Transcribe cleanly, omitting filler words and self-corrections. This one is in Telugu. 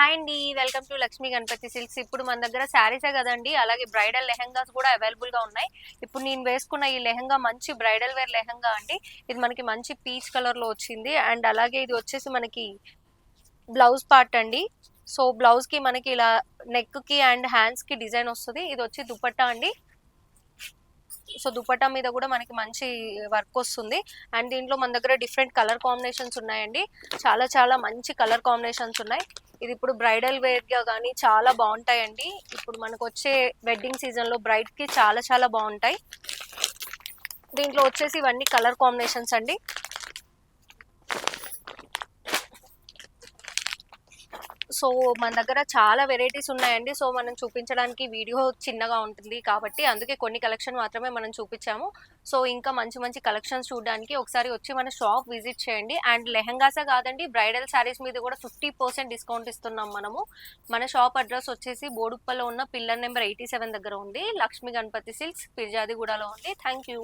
హాయ్ అండి. Welcome to Lakshmi Ganapati silks. ఇప్పుడు మన దగ్గర శారీసే కదండి, అలాగే బ్రైడల్ లెహెంగాస్ కూడా అవైలబుల్ గా ఉన్నాయి. ఇప్పుడు నేను వేసుకున్న ఈ లెహెంగా మంచి బ్రైడల్ వేర్ లెహెంగా అండి. ఇది మనకి మంచి పీచ్ కలర్ లో వచ్చింది. అండ్ అలాగే ఇది వచ్చేసి మనకి బ్లౌజ్ పార్ట్ అండి. సో బ్లౌజ్ కి మనకి ఇలా నెక్ కి అండ్ హ్యాండ్స్ కి డిజైన్ వస్తుంది. ఇది వచ్చి దుపట్టా అండి. సో దుపట్టా మీద కూడా మనకి మంచి వర్క్ వస్తుంది. అండ్ దీంట్లో మన దగ్గర డిఫరెంట్ కలర్ కాంబినేషన్స్ ఉన్నాయండి. చాలా చాలా మంచి కలర్ కాంబినేషన్స్ ఉన్నాయి. ఇది ఇప్పుడు బ్రైడల్ వేర్ గా కానీ చాలా బాగుంటాయండి. ఇప్పుడు మనకు వచ్చే వెడ్డింగ్ సీజన్ లో బ్రైడ్ కి చాలా చాలా బాగుంటాయి. దీంట్లో వచ్చేసి ఇవన్నీ కలర్ కాంబినేషన్స్ అండి. సో మన దగ్గర చాలా వెరైటీస్ ఉన్నాయండి. సో మనం చూపించడానికి వీడియో చిన్నగా ఉంటుంది కాబట్టి అందుకే కొన్ని కలెక్షన్ మాత్రమే మనం చూపించాము. సో ఇంకా మంచి మంచి కలెక్షన్స్ చూడడానికి ఒకసారి వచ్చి మన షాప్ విజిట్ చేయండి. అండ్ లెహంగాసే కాదండి, బ్రైడల్ శారీస్ మీద కూడా 50% డిస్కౌంట్ ఇస్తున్నాం మనము. మన షాప్ అడ్రస్ వచ్చేసి బోడుప్పలో ఉన్న పిల్లర్ నెంబర్ 87 దగ్గర ఉంది. లక్ష్మీ గణపతి సిల్క్స్, పిర్జాదిగూడలో ఉంది. Thank you.